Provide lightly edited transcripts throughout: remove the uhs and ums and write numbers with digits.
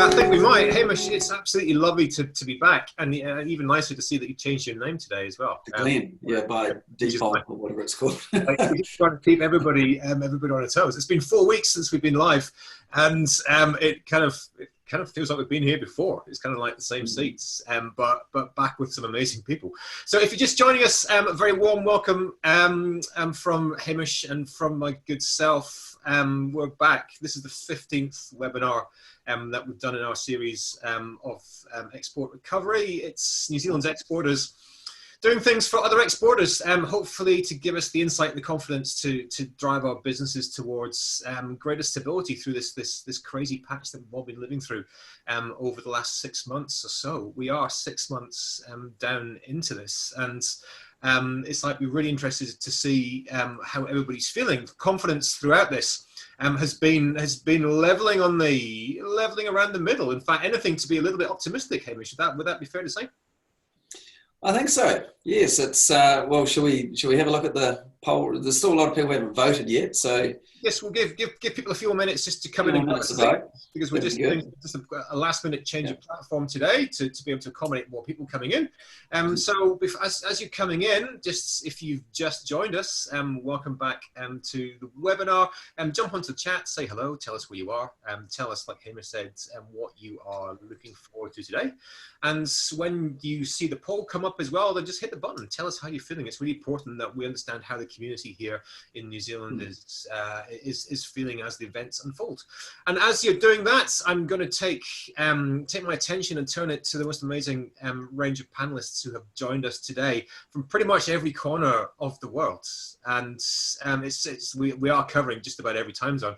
I think we might. Hamish, it's absolutely lovely to be back, and even nicer to see that you changed your name today as well. Glenn, by default, or whatever it's called. Like, we're just trying to keep everybody on their toes. It's been 4 weeks since we've been live, and it kind of feels like we've been here before. It's kind of like the same seats, but back with some amazing people. So if you're just joining us, a very warm welcome from Hamish and from my good self. We're back. This is the 15th webinar that we've done in our series of export recovery. It's New Zealand's exporters doing things for other exporters, hopefully to give us the insight and the confidence to drive our businesses towards greater stability through this crazy patch that we've all been living through over the last 6 months or so. We are 6 months down into this, and it's like we're really interested to see how everybody's feeling. Confidence throughout this has been leveling around the middle. In fact, anything to be a little bit optimistic, Hamish. Would that be fair to say? I think so. Yes, it's well. Shall we have a look at the poll? There's still a lot of people who haven't voted yet, so yes, we'll give people a few more minutes just to come in and vote, because we're just doing a last minute change of platform today to be able to accommodate more people coming in. So as you're coming in, just if you've just joined us, welcome back to the webinar. Jump onto the chat, say hello, tell us where you are, tell us, like Hamish said, what you are looking forward to today. And when you see the poll come up as well, then just hit the button. Tell us how you're feeling. It's really important that we understand how the community here in New Zealand is feeling as the events unfold. And as you're doing that, I'm going to take my attention and turn it to the most amazing range of panelists who have joined us today from pretty much every corner of the world. And we are covering just about every time zone.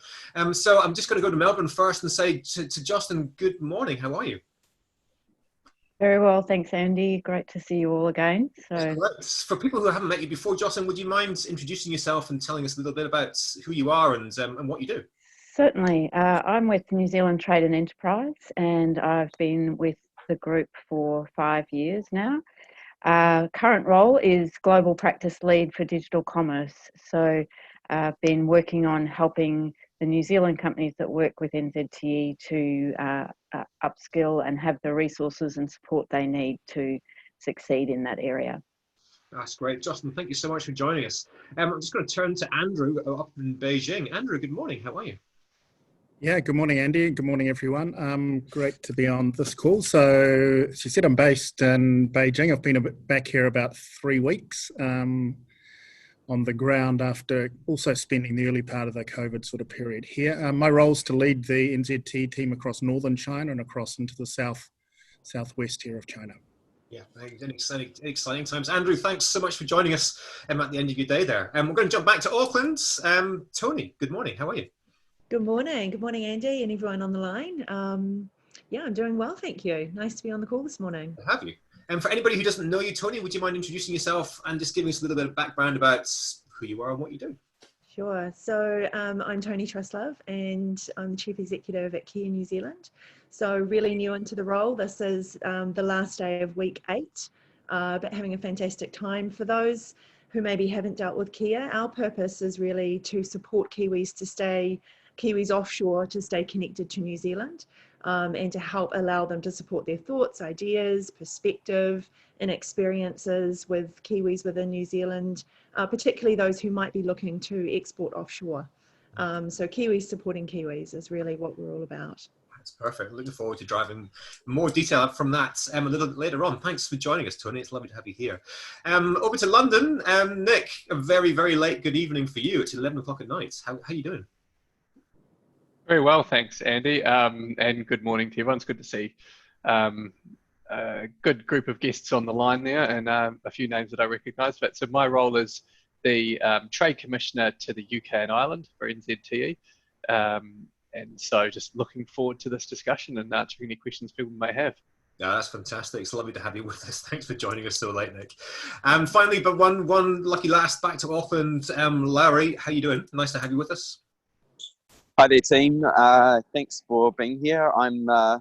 So I'm just going to go to Melbourne first and say to Justin, good morning. How are you? Very well, thanks, Andy. Great to see you all again. So, for people who haven't met you before, Jocelyn, would you mind introducing yourself and telling us a little bit about who you are and what you do? Certainly. I'm with New Zealand Trade and Enterprise, and I've been with the group for 5 years now. Current role is Global Practice Lead for Digital Commerce. So I've been working on helping the New Zealand companies that work with NZTE to upskill and have the resources and support they need to succeed in that area. That's great. Justin, thank you so much for joining us. I'm just going to turn to Andrew up in Beijing. Andrew, good morning. How are you? Yeah, good morning, Andy. Good morning, everyone. Great to be on this call. So, as you said, I'm based in Beijing. I've been back here about 3 weeks. On the ground after also spending the early part of the COVID sort of period here. My role is to lead the NZT team across northern China and across into the southwest here of China. Yeah, exciting times. Andrew, thanks so much for joining us at the end of your day there. We're going to jump back to Auckland. Tony, good morning. How are you? Good morning. Good morning, Andy, and everyone on the line. Yeah, I'm doing well, thank you. Nice to be on the call this morning. Have you? And for anybody who doesn't know you, Tony, would you mind introducing yourself and just giving us a little bit of background about who you are and what you do? Sure. So I'm Tony Truslove, and I'm the Chief Executive at Kiwi New Zealand. So really new into the role. This is the last day of week 8, but having a fantastic time. For those who maybe haven't dealt with Kia, our purpose is really to support Kiwis offshore to stay connected to New Zealand. And to help allow them to support their thoughts, ideas, perspective, and experiences with Kiwis within New Zealand, particularly those who might be looking to export offshore. So Kiwis supporting Kiwis is really what we're all about. That's perfect. Looking forward to driving more detail from that a little bit later on. Thanks for joining us, Tony. It's lovely to have you here. Over to London. Nick, a very, very late good evening for you. It's 11 o'clock at night. How are you doing? Very well, thanks, Andy, and good morning to everyone. It's good to see a good group of guests on the line there, and a few names that I recognise. But so my role is the Trade Commissioner to the UK and Ireland for NZTE, and so just looking forward to this discussion and answering any questions people may have. Yeah, that's fantastic. It's lovely to have you with us. Thanks for joining us so late, Nick. Finally, but one lucky last, back to Auckland. Larry, how you doing? Nice to have you with us. Hi there, team. Thanks for being here. My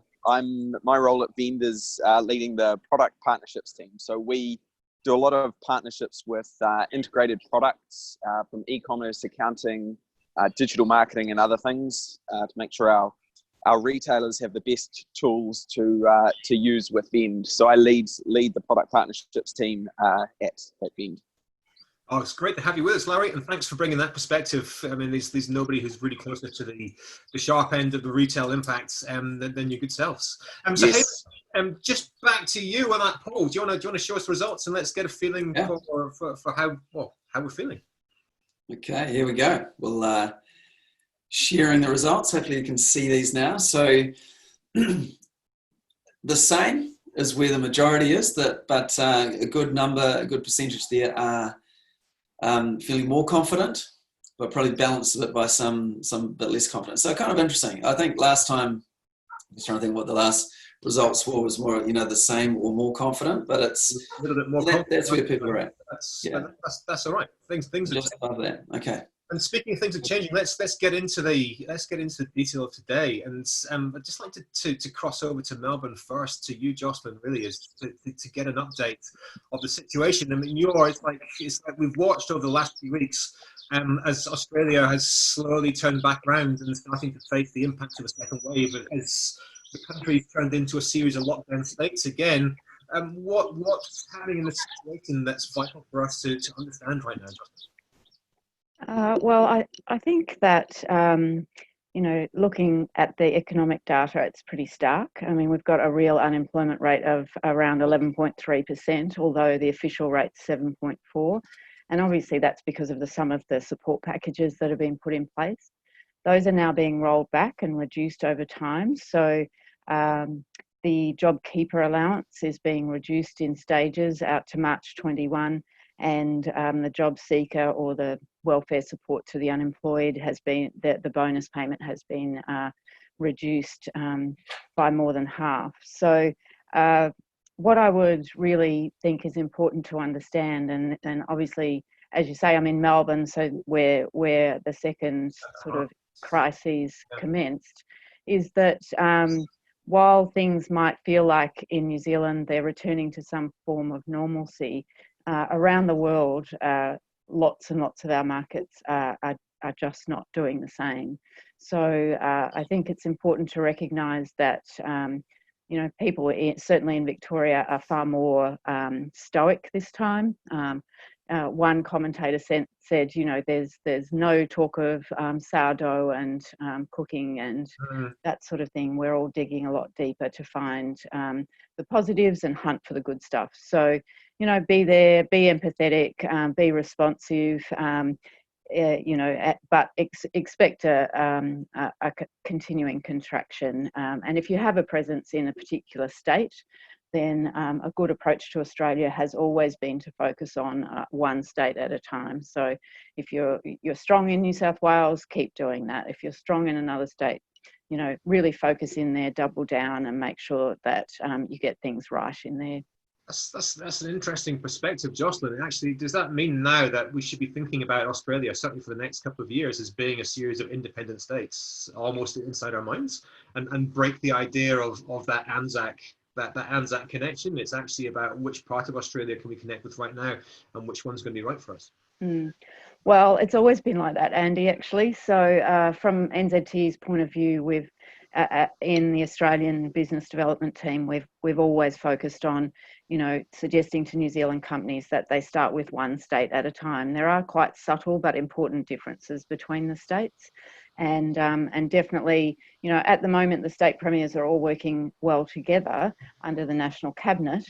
role at Vend is leading the product partnerships team. So we do a lot of partnerships with integrated products from e-commerce, accounting, digital marketing, and other things to make sure our our retailers have the best tools to use with Vend. So I lead the product partnerships team at Vend. Oh, it's great to have you with us, Larry, and thanks for bringing that perspective. I mean, there's nobody who's really closer to the sharp end of the retail impacts than your good selves. So, Yes. hey, just back to you on that poll. Do you want to show us the results and let's get a feeling for how we're feeling? Okay, here we go. We'll sharing the results. Hopefully you can see these now. So the same is where the majority is, but a good percentage there are feeling more confident, but probably balanced a bit by some bit less confident. So kind of interesting. I think last time, I was trying to think what the last results were, was more, the same or more confident, but it's a little bit more confident. That's where people are at. That's all right. Things are just above that. Okay. And speaking of things are changing, let's get into the detail of today. And I'd just like to cross over to Melbourne first, to you, Jocelyn. Really, is to get an update of the situation. I mean, it's like we've watched over the last few weeks as Australia has slowly turned back around and starting to face the impact of a second wave, as the country's turned into a series of lockdown states again. What's happening in the situation that's vital for us to understand right now, Jocelyn? Well, I think that, looking at the economic data, it's pretty stark. I mean, we've got a real unemployment rate of around 11.3%, although the official rate's 7.4%. And obviously that's because of some of the support packages that have been put in place. Those are now being rolled back and reduced over time. So the JobKeeper allowance is being reduced in stages out to March 21. And the job seeker or the welfare support to the unemployed has been, the bonus payment has been reduced by more than half. So what I would really think is important to understand, and obviously, as you say, I'm in Melbourne, so where the second sort of crises commenced, is that while things might feel like in New Zealand they're returning to some form of normalcy, around the world, lots and lots of our markets are just not doing the same. So I think it's important to recognise that, people certainly in Victoria are far more stoic this time. One commentator said, there's no talk of sourdough and cooking and that sort of thing. We're all digging a lot deeper to find the positives and hunt for the good stuff. So, be there, be empathetic, be responsive, but expect a continuing contraction. And if you have a presence in a particular state, then a good approach to Australia has always been to focus on one state at a time. So if you're strong in New South Wales, keep doing that. If you're strong in another state, really focus in there, double down, and make sure that you get things right in there. That's an interesting perspective, Jocelyn. Actually, does that mean now that we should be thinking about Australia, certainly for the next couple of years, as being a series of independent states, almost inside our minds, and break the idea of that ANZAC, that ANZAC connection? It's actually about which part of Australia can we connect with right now, and which one's going to be right for us. Well, it's always been like that, Andy, actually. So from NZT's point of view, we've in the Australian business development team, we've always focused on, suggesting to New Zealand companies that they start with one state at a time. There are quite subtle but important differences between the states, and definitely, at the moment the state premiers are all working well together under the National Cabinet.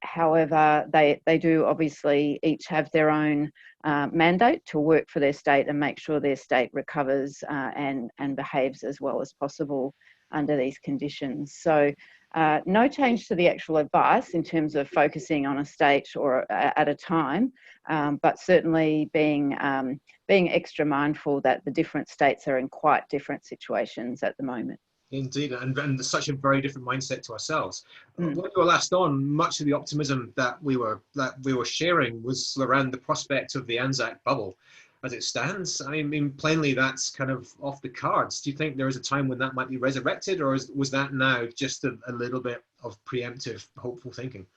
However, they do obviously each have their own mandate to work for their state and make sure their state recovers and behaves as well as possible under these conditions. So no change to the actual advice in terms of focusing on a state or at a time, but certainly being extra mindful that the different states are in quite different situations at the moment. Indeed, and such a very different mindset to ourselves. When we were last on, much of the optimism that we were sharing was around the prospect of the ANZAC bubble. As it stands, I mean, plainly that's kind of off the cards. Do you think there is a time when that might be resurrected, or was that now just a little bit of preemptive, hopeful thinking?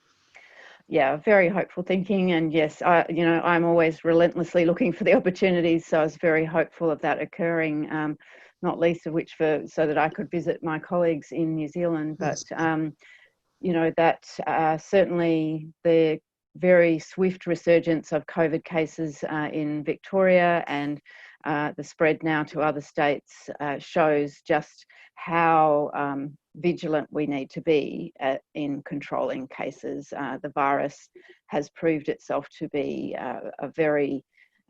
Yeah, very hopeful thinking, and yes, I'm always relentlessly looking for the opportunities, so I was very hopeful of that occurring. not least of which so that I could visit my colleagues in New Zealand. But you know, that certainly the very swift resurgence of COVID cases in Victoria and the spread now to other states shows just how vigilant we need to be in controlling cases. The virus has proved itself to be a very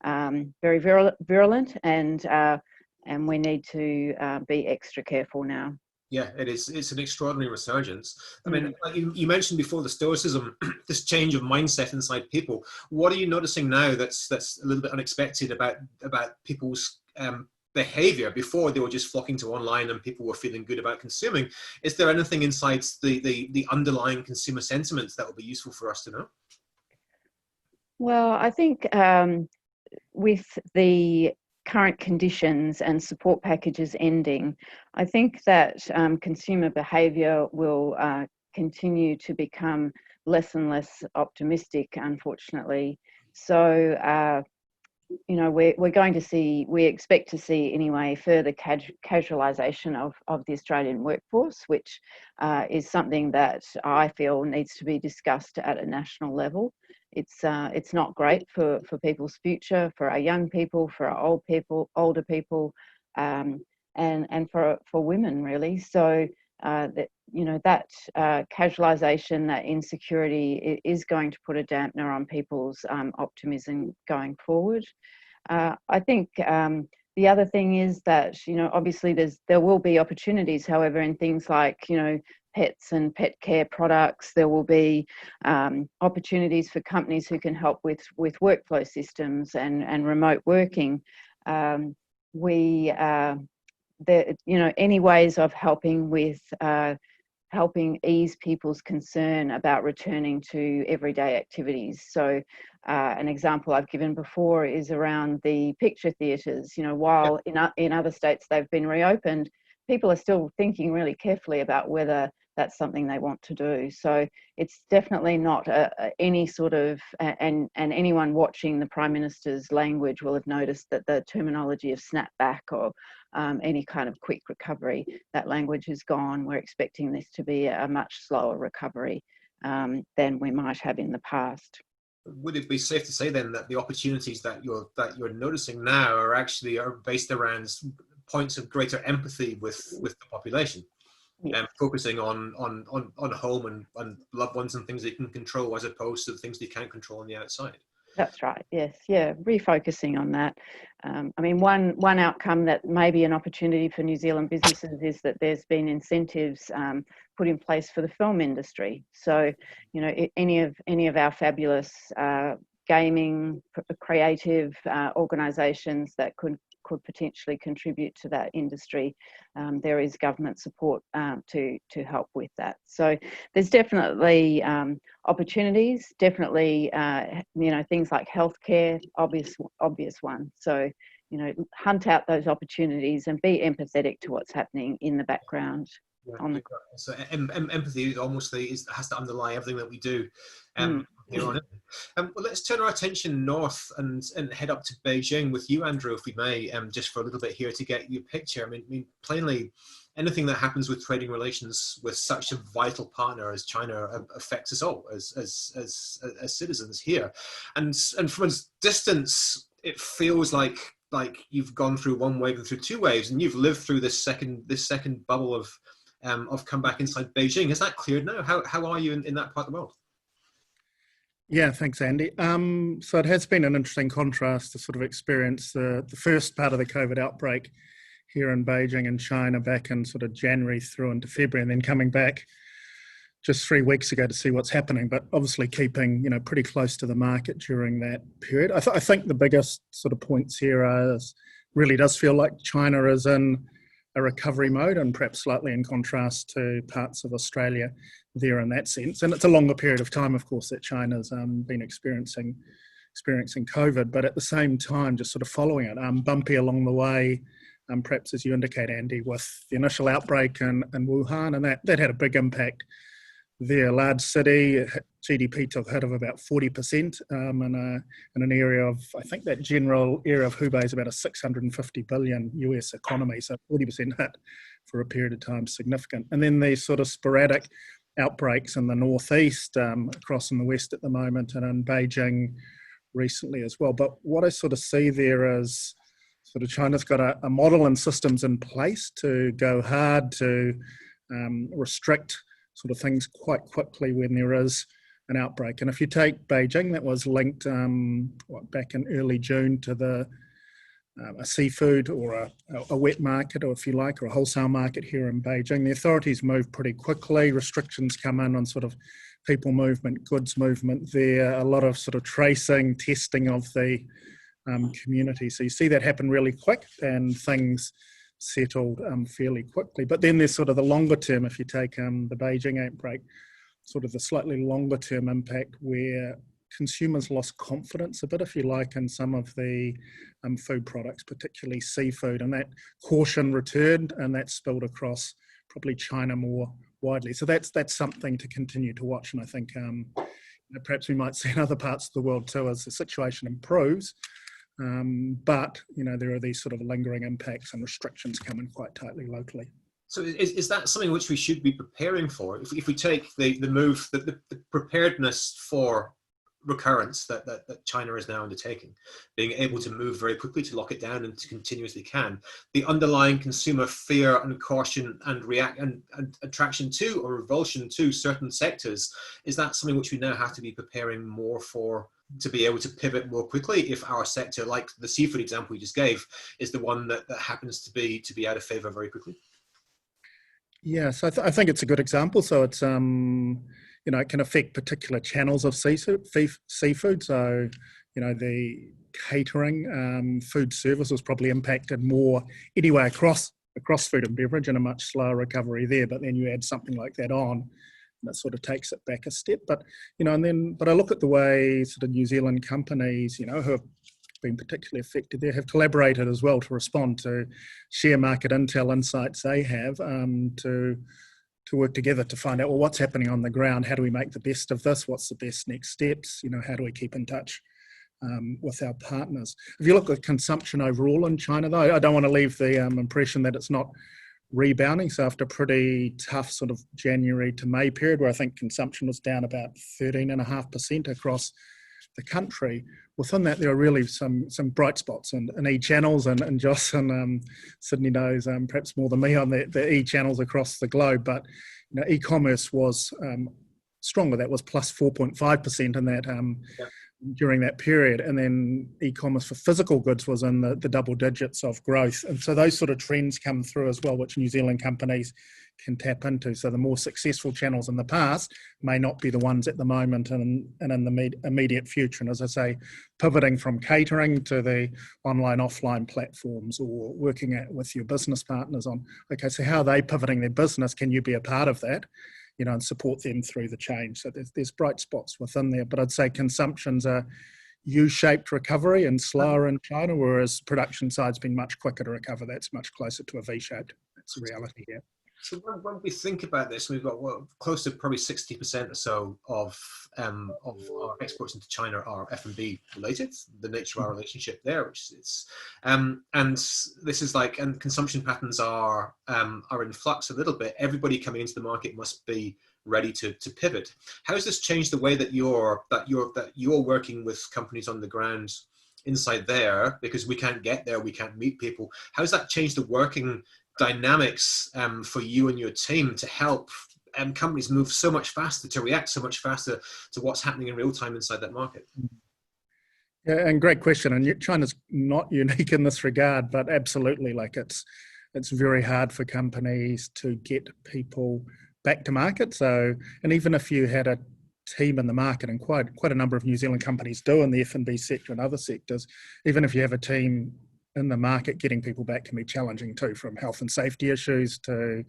virulent, and we need to be extra careful now. Yeah, it is. It's an extraordinary resurgence. I mean, like you mentioned before, the stoicism, this change of mindset inside people. What are you noticing now that's a little bit unexpected about people's behavior? Before, they were just flocking to online and people were feeling good about consuming. Is there anything inside the underlying consumer sentiments that will be useful for us to know? Well, I think with the current conditions and support packages ending, I think that consumer behaviour will continue to become less and less optimistic, unfortunately. So, you know, we're going to see, we expect to see anyway, further casualisation of the Australian workforce, which is something that I feel needs to be discussed at a national level. It's not great for people's future, for our young people, for our older people, and for women really. So that, you know, that casualisation, that insecurity is going to put a dampener on people's optimism going forward. I think the other thing is that, you know, obviously there will be opportunities, however, in things like, you know, pets and pet care products. There will be opportunities for companies who can help with workflow systems and remote working. You know, any ways of helping with helping ease people's concern about returning to everyday activities. So an example I've given before is around the picture theatres. You know, while in other states they've been reopened, people are still thinking really carefully about whether that's something they want to do. So it's definitely not any sort of, and anyone watching the Prime Minister's language will have noticed that the terminology of snapback or any kind of quick recovery, that language is gone. We're expecting this to be a much slower recovery than we might have in the past. Would it be safe to say then that the opportunities that you're noticing now are based around points of greater empathy with the population? Yes. And focusing on home and loved ones and things that you can control, as opposed to the things that you can't control on the outside. That's right. Yes. Yeah. Refocusing on that. I mean, one outcome that may be an opportunity for New Zealand businesses is that there's been incentives put in place for the film industry. So, you know, any of our fabulous gaming, creative organisations that could potentially contribute to that industry, there is government support to help with that. So there's definitely opportunities, definitely you know, things like healthcare, obvious one. So, you know, hunt out those opportunities and be empathetic to what's happening in the background. Yeah, so empathy almost has to underlie everything that we do. Here on it. Well, let's turn our attention north and head up to Beijing with you, Andrew, if we may, just for a little bit here to get your picture. I mean, plainly, anything that happens with trading relations with such a vital partner as China affects us all as citizens here. And from a distance, it feels like you've gone through one wave and through two waves, and you've lived through this second bubble of come back inside Beijing. Is that cleared now? How are you in that part of the world? Yeah, thanks, Andy. So it has been an interesting contrast to sort of experience the first part of the COVID outbreak here in Beijing and China back in sort of January through into February, and then coming back just 3 weeks ago to see what's happening, but obviously keeping, you know, pretty close to the market during that period. I think the biggest sort of points here is really does feel like China is in a recovery mode, and perhaps slightly in contrast to parts of Australia there in that sense. And it's a longer period of time, of course, that China's been experiencing COVID, but at the same time, just sort of following it, bumpy along the way, perhaps as you indicate, Andy, with the initial outbreak in Wuhan, and that had a big impact there. Large city, GDP took a hit of about 40% in an area of, I think that general area of Hubei is about a 650 billion US economy, so 40% hit for a period of time, significant. And then these sort of sporadic outbreaks in the northeast, across in the west at the moment, and in Beijing recently as well. But what I sort of see there is sort of China's got a model and systems in place to go hard to restrict sort of things quite quickly when there is an outbreak. And if you take Beijing, that was linked back in early June to a seafood or a wet market, or if you like, or a wholesale market here in Beijing. The authorities moved pretty quickly. Restrictions come in on sort of people movement, goods movement there, a lot of sort of tracing, testing of the community. So you see that happen really quick, and things settled fairly quickly. But then there's sort of the longer term, if you take the Beijing outbreak, sort of the slightly longer term impact where consumers lost confidence a bit, if you like, in some of the food products, particularly seafood, and that caution returned, and that spilled across probably China more widely. So that's something to continue to watch, and I think perhaps we might see in other parts of the world too as the situation improves. But there are these sort of lingering impacts and restrictions coming quite tightly locally. So is that something which we should be preparing for? If we take the move, the preparedness for recurrence that China is now undertaking, being able to move very quickly to lock it down and to continue as they can, the underlying consumer fear and caution and attraction to or revulsion to certain sectors, is that something which we now have to be preparing more for, to be able to pivot more quickly if our sector, like the seafood example you just gave, is the one that happens to be out of favor very quickly? Yes, I think it's a good example. So it's it can affect particular channels of seafood. So the catering, food service was probably impacted more anyway across food and beverage, and a much slower recovery there. But then you add something like that on, and that sort of takes it back a step. But but I look at the way sort of New Zealand companies, who have been particularly affected there, have collaborated as well to respond, to share market intel insights they have, to work together to find out, well, what's happening on the ground? How do we make the best of this? What's the best next steps? How do we keep in touch with our partners? If you look at consumption overall in China, though, I don't want to leave the impression that it's not rebounding. So after a pretty tough sort of January to May period, where I think consumption was down about 13.5% across the country, within that there are really some bright spots and e-channels, and Joss and Sydney knows perhaps more than me on the e-channels across the globe, but e-commerce was stronger. That was plus 4.5% in that during that period, and then e-commerce for physical goods was in the double digits of growth. And so those sort of trends come through as well, which New Zealand companies can tap into. So the more successful channels in the past may not be the ones at the moment and in the immediate future. And as I say, pivoting from catering to the online offline platforms, or working with your business partners on, okay, so how are they pivoting their business? Can you be a part of that? And support them through the change. So there's bright spots within there, but I'd say consumption's a U-shaped recovery and slower in China, whereas production side's been much quicker to recover. That's much closer to a V-shaped. That's the reality here. So when we think about this, we've got close to probably 60% or so of our exports into China are F&B related. The nature of our relationship there, which is, and this is like, and consumption patterns are in flux a little bit. Everybody coming into the market must be ready to pivot. How has this changed the way that you're working with companies on the ground inside there? Because we can't get there, we can't meet people. How has that changed the working dynamics for you and your team to help companies move so much faster, to react so much faster to what's happening in real time inside that market? Yeah, and great question. And China's not unique in this regard, but absolutely, like it's very hard for companies to get people back to market. So, and even if you had a team in the market, and quite a number of New Zealand companies do in the F&B sector and other sectors, even if you have a team in the market, getting people back can be challenging too, from health and safety issues to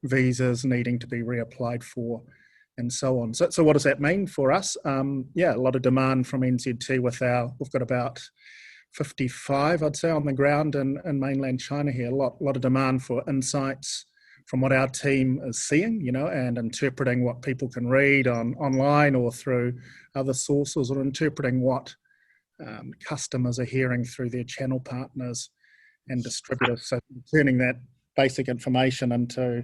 visas needing to be reapplied for, and so on. So what does that mean for us? A lot of demand from NZT we've got about 55, I'd say, on the ground in mainland China here. A lot of demand for insights from what our team is seeing, and interpreting what people can read online or through other sources, or interpreting what customers are hearing through their channel partners and distributors. So turning that basic information into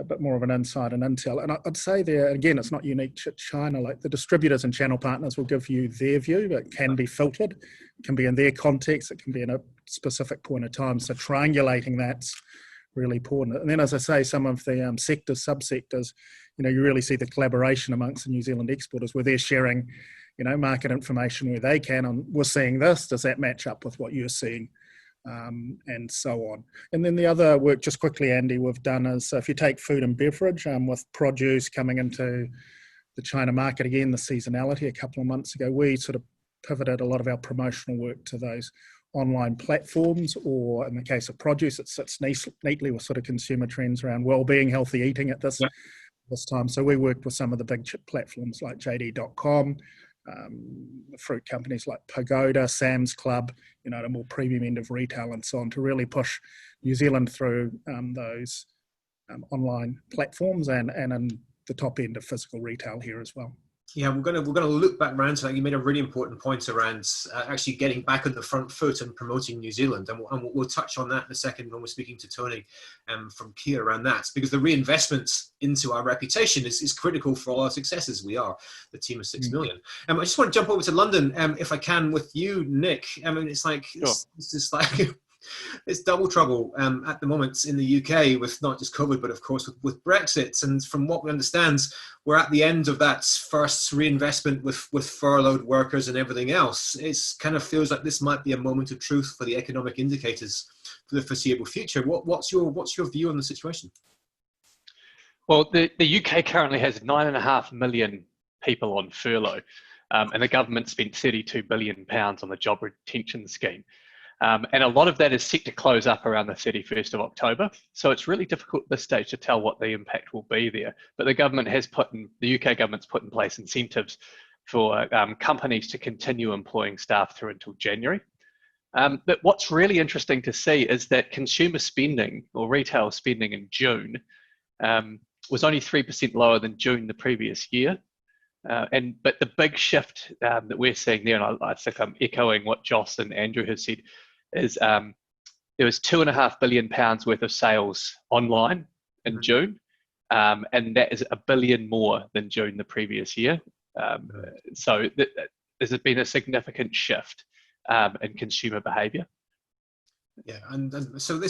a bit more of an insight and intel. And I'd say there, again, it's not unique to China, like the distributors and channel partners will give you their view, but it can be filtered, it can be in their context, it can be in a specific point of time. So triangulating that's really important. And then, as I say, some of the sectors, subsectors, you really see the collaboration amongst the New Zealand exporters where they're sharing, market information where they can on, we're seeing this, does that match up with what you're seeing? And so on. And then the other work, just quickly, Andy, we've done is, so if you take food and beverage, with produce coming into the China market again, the seasonality a couple of months ago, we sort of pivoted a lot of our promotional work to those online platforms, or in the case of produce, it sits neatly with sort of consumer trends around well-being, healthy eating at this time. So we worked with some of the big platforms like JD.com, fruit companies like Pagoda, Sam's Club, the more premium end of retail and so on, to really push New Zealand through those online platforms and in the top end of physical retail here as well. Yeah, we're gonna look back around to that. You made a really important point around actually getting back on the front foot and promoting New Zealand, and we'll touch on that in a second when we're speaking to Tony from Kia around that, because the reinvestment into our reputation is critical for all our successes. We are the team of 6 million. I just want to jump over to London, if I can, with you, Nick. I mean, it's like it's just like. It's double trouble at the moment in the UK, with not just COVID, but of course with Brexit. And from what we understand, we're at the end of that first reinvestment with furloughed workers and everything else. It kind of feels like this might be a moment of truth for the economic indicators for the foreseeable future. What's your view on the situation? Well, the UK currently has 9.5 million people on furlough, and the government spent £32 billion on the job retention scheme. And a lot of that is set to close up around the 31st of October. So it's really difficult at this stage to tell what the impact will be there. But the UK government's put in place incentives for companies to continue employing staff through until January. But what's really interesting to see is that consumer spending, or retail spending, in June was only 3% lower than June the previous year. But the big shift that we're seeing there, and I think I'm echoing what Joss and Andrew have said, is there was £2.5 billion worth of sales online in June, and that is $1 billion more than June the previous year. So there's been a significant shift in consumer behaviour. Yeah, and so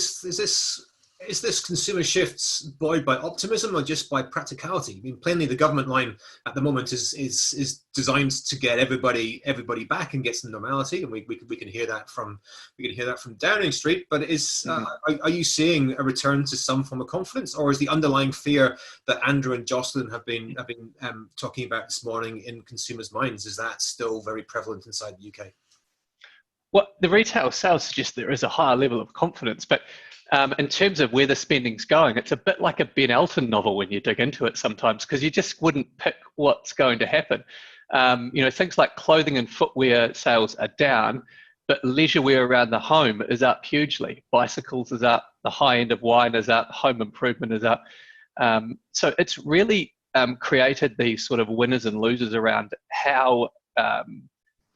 is this consumer shifts buoyed by optimism or just by practicality? I mean, plainly the government line at the moment is designed to get everybody back and get some normality, and we can hear that from Downing Street. But are you seeing a return to some form of confidence, or is the underlying fear that Andrew and Jocelyn have been talking about this morning in consumers' minds, is that still very prevalent inside the UK? Well, the retail sales suggest there is a higher level of confidence, but in terms of where the spending's going, it's a bit like a Ben Elton novel when you dig into it sometimes, because you just wouldn't pick what's going to happen. Things like clothing and footwear sales are down, but leisure wear around the home is up hugely. Bicycles is up, the high end of wine is up, home improvement is up. So it's really created these sort of winners and losers around how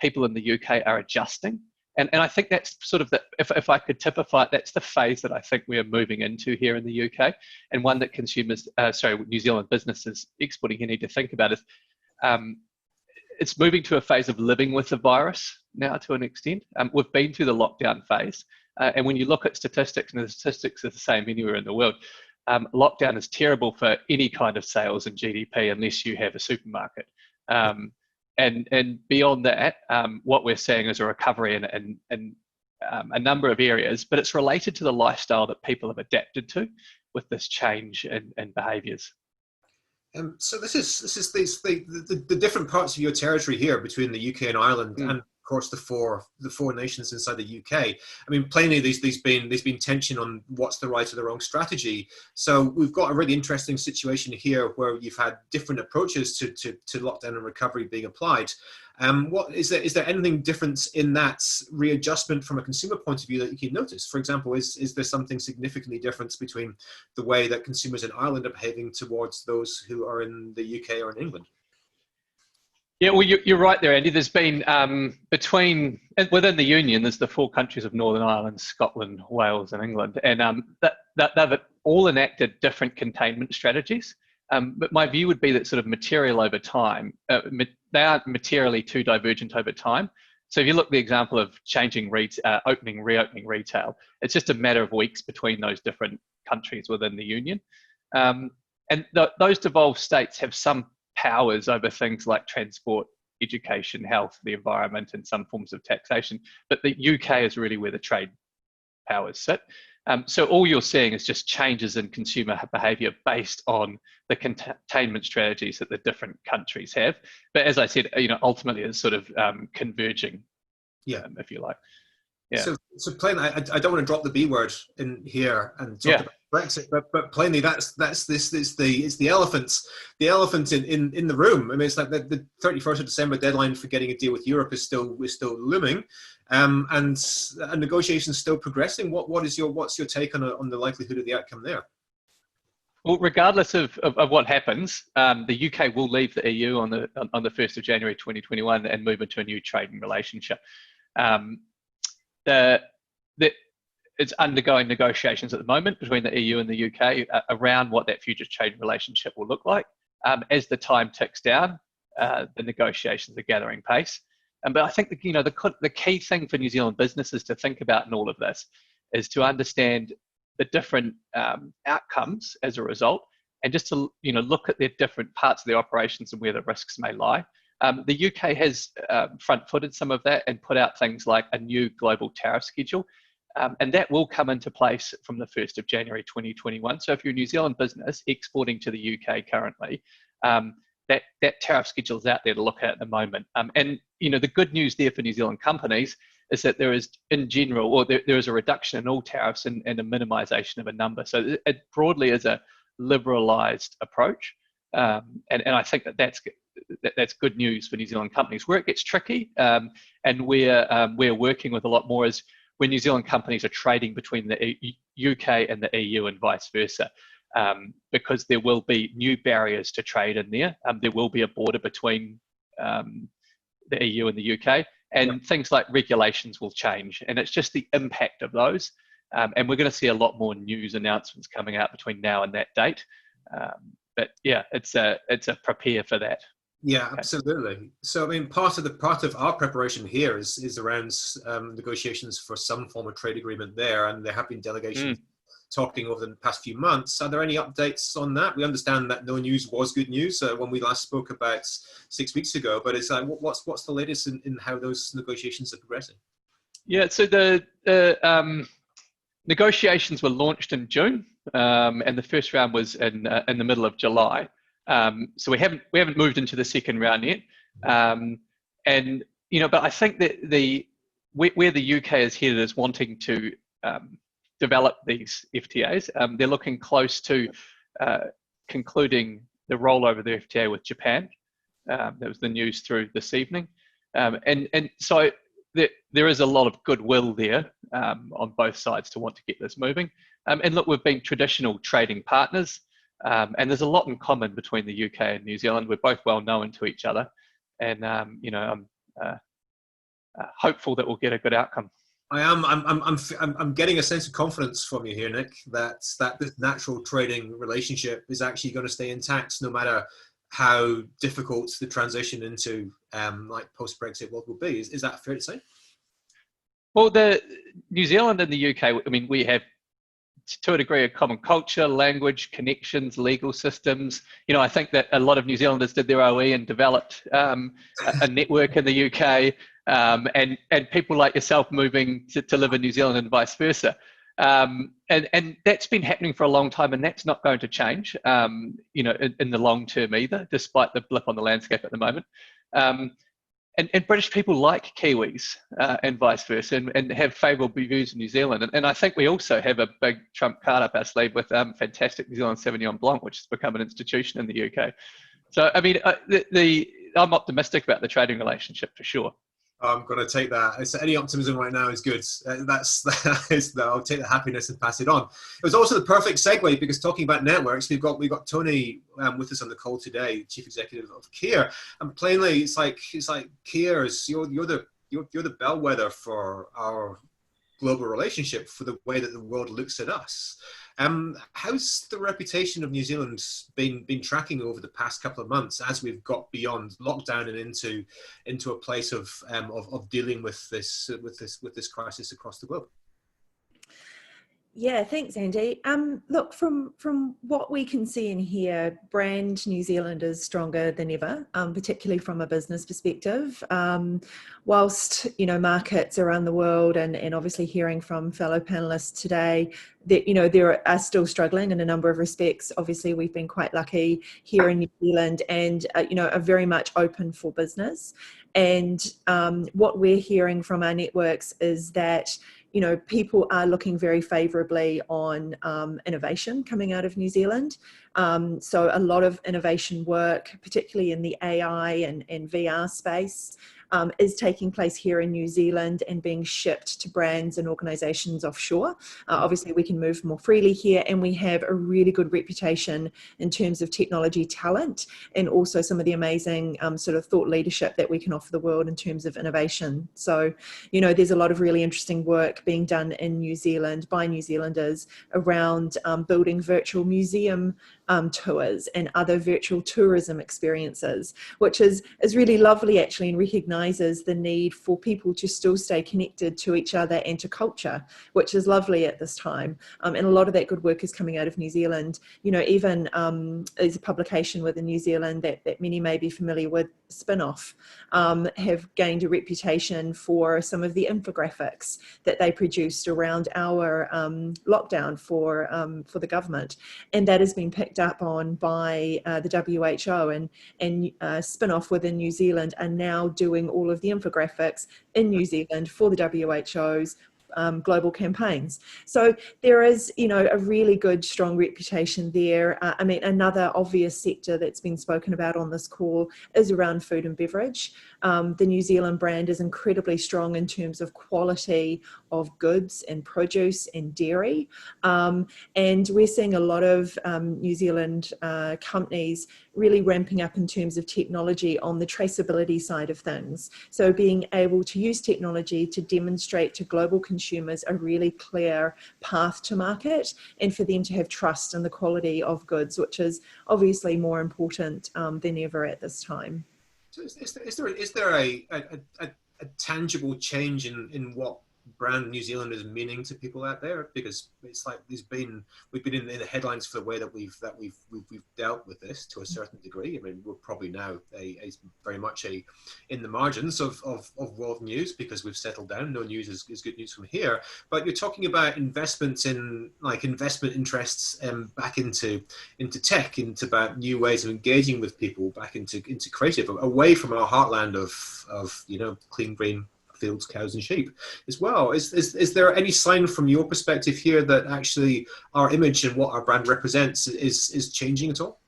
people in the UK are adjusting. And I think that's sort of if I could typify it, that's the phase that I think we are moving into here in the UK, and one that New Zealand businesses exporting here need to think about is it's moving to a phase of living with the virus now to an extent. We've been through the lockdown phase, and when you look at statistics, and the statistics are the same anywhere in the world, lockdown is terrible for any kind of sales and GDP unless you have a supermarket. And beyond that, what we're seeing is a recovery in a number of areas, but it's related to the lifestyle that people have adapted to with this change in behaviours. So this is the different parts of your territory here between the UK and Ireland, and course, the four nations inside the UK. I mean, plainly, there's been tension on what's the right or the wrong strategy. So we've got a really interesting situation here where you've had different approaches to lockdown and recovery being applied. What is there anything different in that readjustment from a consumer point of view that you can notice? For example, is there something significantly different between the way that consumers in Ireland are behaving towards those who are in the UK or in England? Yeah, well, you're right there, Andy. There's been within the Union, there's the 4 countries of Northern Ireland, Scotland, Wales, and England, and they've all enacted different containment strategies. But my view would be that sort of material over time, they aren't materially too divergent over time. So if you look at the example of changing opening, reopening retail, it's just a matter of weeks between those different countries within the Union. And those devolved states have some powers over things like transport, education, health, the environment, and some forms of taxation. But the UK is really where the trade powers sit. So all you're seeing is just changes in consumer behaviour based on the containment strategies that the different countries have. But as I said, ultimately it's sort of converging, if you like. Yeah. So plainly, I don't want to drop the B word in here and talk about Brexit, but plainly it's the elephant in the room. I mean, it's like the 31st of December deadline for getting a deal with Europe is still looming, and negotiations still progressing. What's your take on the likelihood of the outcome there? Well, regardless of what happens, the UK will leave the EU on the 1st of January 2021 and move into a new trading relationship. It's undergoing negotiations at the moment between the EU and the UK around what that future trade relationship will look like. As the time ticks down, the negotiations are gathering pace. But I think the key thing for New Zealand businesses to think about in all of this is to understand the different outcomes as a result, and just to look at the different parts of the operations and where the risks may lie. The UK has front-footed some of that and put out things like a new global tariff schedule, and that will come into place from the 1st of January 2021. So if you're a New Zealand business exporting to the UK currently, that tariff schedule is out there to look at the moment. And the good news there for New Zealand companies is that there is, in general, or there is a reduction in all tariffs and a minimisation of a number. So it broadly is a liberalised approach, and I think that's good news for New Zealand companies. Where it gets tricky, and we're working with a lot more, is when New Zealand companies are trading between the UK and the EU and vice versa, because there will be new barriers to trade in there. There will be a border between the EU and the UK, and things like regulations will change, and it's just the impact of those. And we're going to see a lot more news announcements coming out between now and that date. But yeah, it's a prepare for that. Yeah, absolutely. So I mean, part of our preparation here is around negotiations for some form of trade agreement there, and there have been delegations talking over the past few months. Are there any updates on that? We understand that no news was good news when we last spoke about 6 weeks ago, but it's like, what's the latest in how those negotiations are progressing? Yeah, so the negotiations were launched in June, and the first round was in the middle of July. So we haven't moved into the second round yet, and but I think that where the UK is headed is wanting to develop these FTAs. They're looking close to concluding the rollover of the FTA with Japan. That was the news through this evening, and so there is a lot of goodwill there on both sides to want to get this moving. And look, we've been traditional trading partners. And there's a lot in common between the UK and New Zealand. We're both well known to each other, and I'm hopeful that we'll get a good outcome. I'm getting a sense of confidence from you here, Nick, that this natural trading relationship is actually going to stay intact, no matter how difficult the transition into like post-Brexit world will be. Is that fair to say? Well, the New Zealand and the UK, I mean, we have, to a degree, a common culture, language, connections, legal systems. I think that a lot of New Zealanders did their OE and developed a network in the UK, and people like yourself moving to live in New Zealand and vice versa. And that's been happening for a long time, and that's not going to change, in the long term either, despite the blip on the landscape at the moment. and British people like Kiwis and vice versa, and have favourable views in New Zealand. And I think we also have a big trump card up our sleeve with fantastic New Zealand Sauvignon Blanc, which has become an institution in the UK. So, I mean, I'm optimistic about the trading relationship for sure. I'm going to take that. It's, any optimism right now is good. I'll take the happiness and pass it on. It was also the perfect segue, because talking about networks, we've got Tony with us on the call today, Chief Executive of Kia, and plainly it's like Kia's you're the bellwether for our global relationship, for the way that the world looks at us. How's the reputation of New Zealand been tracking over the past couple of months as we've got beyond lockdown and into a place of dealing with this crisis across the globe? Yeah, thanks, Andy. Look, from what we can see and hear, brand New Zealand is stronger than ever, particularly from a business perspective. Whilst, you know, markets around the world and obviously hearing from fellow panellists today that, you know, there are still struggling in a number of respects. Obviously, we've been quite lucky here in New Zealand and, you know, are very much open for business. And what we're hearing from our networks is that, you know, people are looking very favourably on innovation coming out of New Zealand. So a lot of innovation work, particularly in the AI and VR space, is taking place here in New Zealand and being shipped to brands and organisations offshore. Obviously, we can move more freely here, and we have a really good reputation in terms of technology talent and also some of the amazing sort of thought leadership that we can offer the world in terms of innovation. So, you know, there's a lot of really interesting work being done in New Zealand by New Zealanders around building virtual museum tours and other virtual tourism experiences, which is really lovely actually, and recognises the need for people to still stay connected to each other and to culture, which is lovely at this time. And a lot of that good work is coming out of New Zealand. You know, even there's a publication within New Zealand that many may be familiar with, Spin-Off, have gained a reputation for some of the infographics that they produced around our lockdown for the government, and that has been picked up on by the WHO, and Spin-Off within New Zealand are now doing all of the infographics in New Zealand for the WHO's global campaigns. So there is, you know, a really good, strong reputation there. I mean, another obvious sector that's been spoken about on this call is around food and beverage. The New Zealand brand is incredibly strong in terms of quality of goods and produce and dairy. And we're seeing a lot of New Zealand companies really ramping up in terms of technology on the traceability side of things. So being able to use technology to demonstrate to global consumers a really clear path to market, and for them to have trust in the quality of goods, which is obviously more important than ever at this time. So is there a tangible change in what brand New Zealand is meaning to people out there? Because it's like we've been in the headlines for the way that we've dealt with this to a certain degree. I mean, we're probably now a very much in the margins of world news, because we've settled down. No news is good news from here. But you're talking about investments in, like, investment interests back into tech, into about new ways of engaging with people, back into creative, away from our heartland of you know, clean green fields, cows and sheep as well. Is there any sign from your perspective here that actually our image and what our brand represents is changing at all?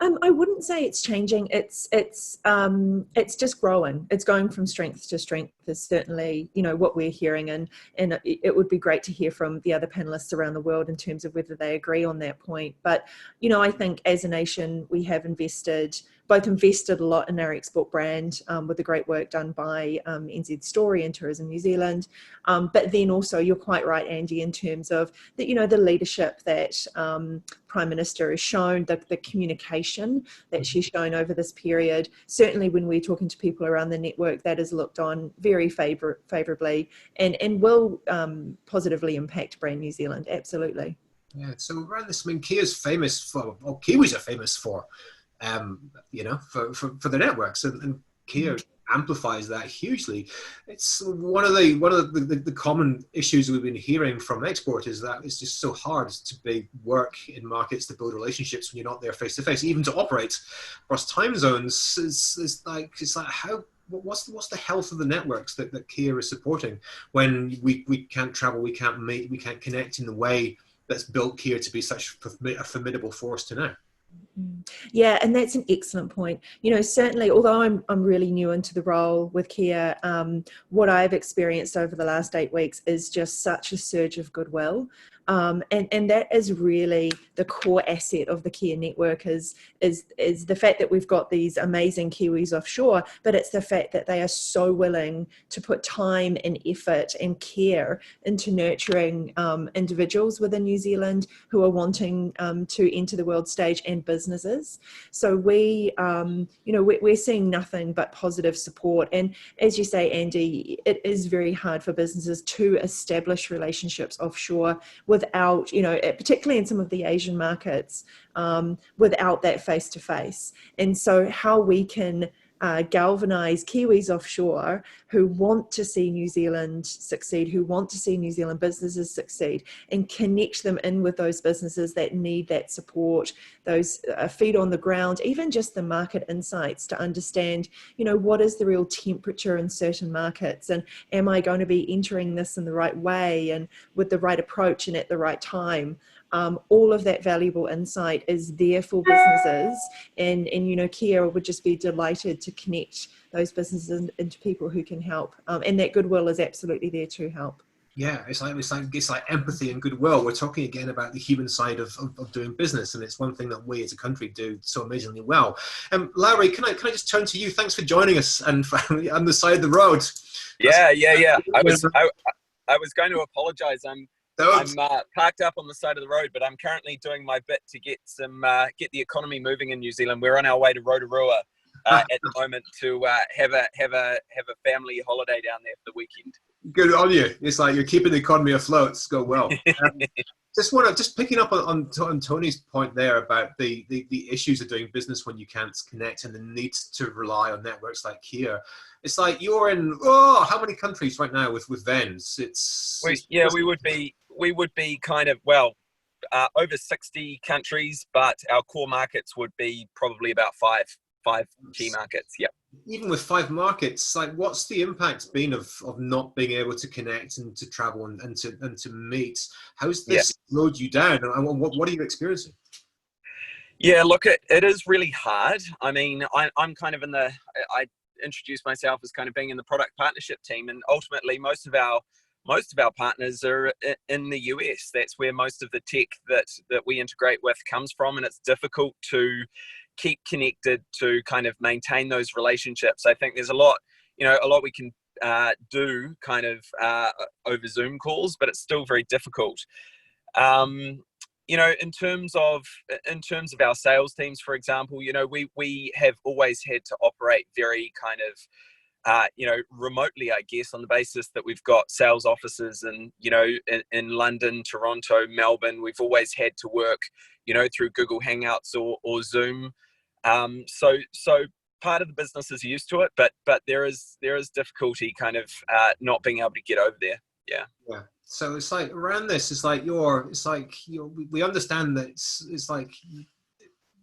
I wouldn't say it's changing. It's just growing. It's going from strength to strength is certainly, you know, what we're hearing, and it would be great to hear from the other panelists around the world in terms of whether they agree on that point. But, you know, I think as a nation we have invested a lot in our export brand with the great work done by NZ Story and Tourism New Zealand. But then also, you're quite right, Andy, in terms of the, you know, the leadership that Prime Minister has shown, the communication that she's shown over this period. Certainly when we're talking to people around the network, that is looked on very favourably and will positively impact brand New Zealand, absolutely. Yeah, so around this, I mean, Kia's famous for, or Kiwis are famous for, you know, for the networks, and Kia amplifies that hugely. It's one of the common issues we've been hearing from export is that it's just so hard to work in markets, to build relationships when you're not there face to face, even to operate across time zones. It's like what's the health of the networks that Kia is supporting when we can't travel, we can't meet, we can't connect in the way that's built Kia to be such a formidable force to now? Yeah, and that's an excellent point. You know, certainly, although I'm really new into the role with Kia, what I've experienced over the last 8 weeks is just such a surge of goodwill. And that is really the core asset of the Kia network is the fact that we've got these amazing Kiwis offshore, but it's the fact that they are so willing to put time and effort and care into nurturing individuals within New Zealand who are wanting to enter the world stage and businesses. So we're seeing nothing but positive support. And as you say, Andy, it is very hard for businesses to establish relationships offshore without, particularly in some of the Asian markets, without that face-to-face. And so how we can galvanise Kiwis offshore who want to see New Zealand succeed, who want to see New Zealand businesses succeed, and connect them in with those businesses that need that support, those feet on the ground, even just the market insights to understand, what is the real temperature in certain markets, and am I going to be entering this in the right way and with the right approach and at the right time. All of that valuable insight is there for businesses, and Kia would just be delighted to connect those businesses into people who can help, and that goodwill is absolutely there to help. Yeah, it's like empathy and goodwill. We're talking again about the human side of doing business, and it's one thing that we as a country do so amazingly well. Larry, can I just turn to you? Thanks for joining us and on the side of the road. Yeah. I was going to apologise. I'm parked up on the side of the road, but I'm currently doing my bit to get the economy moving in New Zealand. We're on our way to Rotorua at the moment to have a family holiday down there for the weekend. Good on you. It's like you're keeping the economy afloat. It's going well. Just picking up on Tony's point there about the issues of doing business when you can't connect and the need to rely on networks like Kia. It's like you're in how many countries right now with Vens? We would be kind of over 60 countries, but our core markets would be probably about five key markets. Yep. Even with 5 markets, like what's the impact been of not being able to connect and to travel and to meet? How's this slowed you down, and what are you experiencing? Yeah, look, it is really hard. I mean, I'm kind of I introduced myself as kind of being in the product partnership team, and ultimately most of our partners are in the US. That's where most of the tech that we integrate with comes from, and it's difficult to keep connected to kind of maintain those relationships. I think there's a lot we can do kind of over Zoom calls, but it's still very difficult. In terms of our sales teams, for example, we have always had to operate very kind of remotely, I guess, on the basis that we've got sales offices in London, Toronto, Melbourne. We've always had to work, through Google Hangouts or Zoom. So part of the business is used to it, but there is difficulty kind of not being able to get over there. Yeah. So it's like around this, we understand that it's like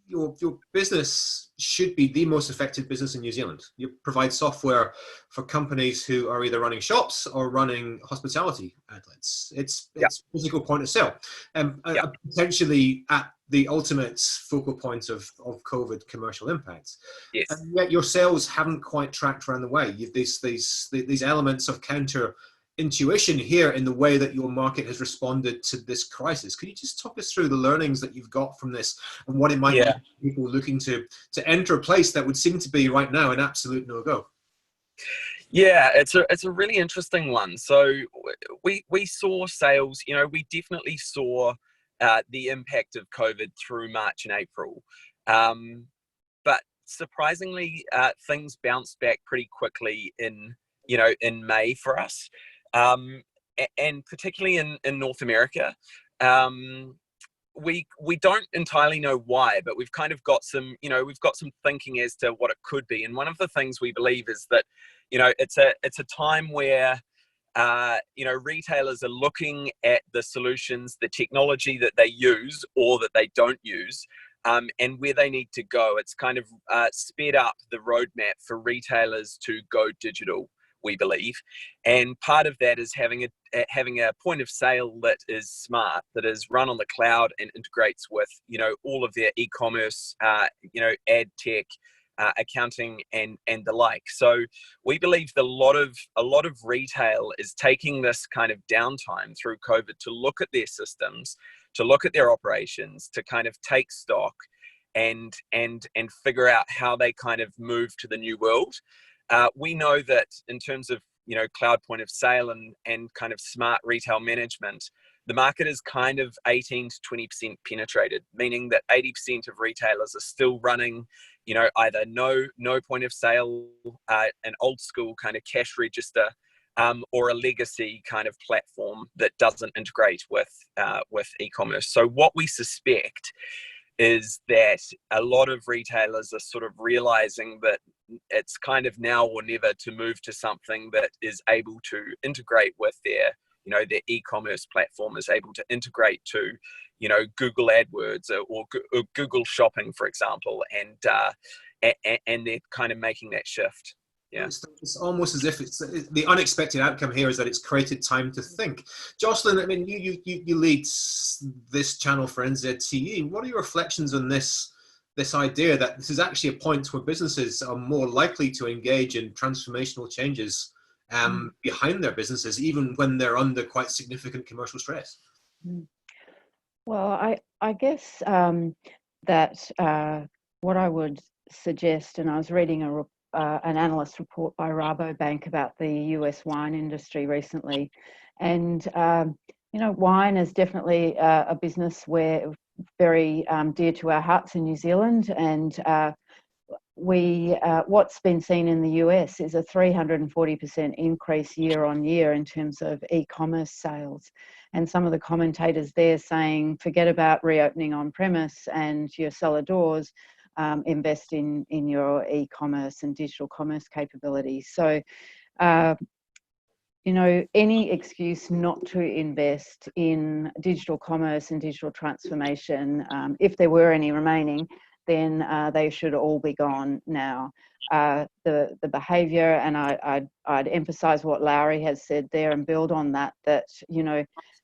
your business should be the most effective business in New Zealand. You provide software for companies who are either running shops or running hospitality outlets. It's physical point of sale, and potentially at the ultimate focal point of COVID commercial impact. Yes. And yet your sales haven't quite tracked around the way. You've these elements of counter intuition here in the way that your market has responded to this crisis. Could you just talk us through the learnings that you've got from this and what it might mean for people looking to enter a place that would seem to be right now an absolute no-go? Yeah, it's a really interesting one. So we saw sales, we definitely saw the impact of COVID through March and April. But surprisingly, things bounced back pretty quickly in May for us. And particularly in North America. We don't entirely know why, but we've kind of got some thinking as to what it could be. And one of the things we believe is that, it's a time where, retailers are looking at the solutions, the technology that they use or that they don't use, and where they need to go. It's kind of sped up the roadmap for retailers to go digital, we believe. And part of that is having a point of sale that is smart, that is run on the cloud and integrates with, all of their e-commerce, ad tech, accounting and the like. So we believe a lot of retail is taking this kind of downtime through COVID to look at their systems, to look at their operations, to kind of take stock and figure out how they kind of move to the new world. We know that in terms of cloud point of sale and kind of smart retail management, the market is kind of 18 to 20% penetrated, meaning that 80% of retailers are still running, either no point of sale, an old school kind of cash register, or a legacy kind of platform that doesn't integrate with e-commerce. So what we suspect is that a lot of retailers are sort of realizing that it's kind of now or never to move to something that is able to integrate with their e-commerce platform, is able to integrate to, Google AdWords or Google Shopping, for example, and they're kind of making that shift. Yeah. It's almost as if it's the unexpected outcome here is that it's created time to think. Jocelyn, I mean, you lead this channel for NZTE. What are your reflections on this idea that this is actually a point where businesses are more likely to engage in transformational changes behind their businesses, even when they're under quite significant commercial stress? Well, I guess that what I would suggest, and I was reading an analyst report by Rabobank about the US wine industry recently, and wine is definitely a business where very dear to our hearts in New Zealand, and what's been seen in the US is a 340% increase year on year in terms of e-commerce sales. And some of the commentators there saying, forget about reopening on premise and your cellar doors, invest in your e-commerce and digital commerce capabilities. So, any excuse not to invest in digital commerce and digital transformation, if there were any remaining, then they should all be gone now. The behaviour, and I'd emphasise what Lowry has said there and build on that,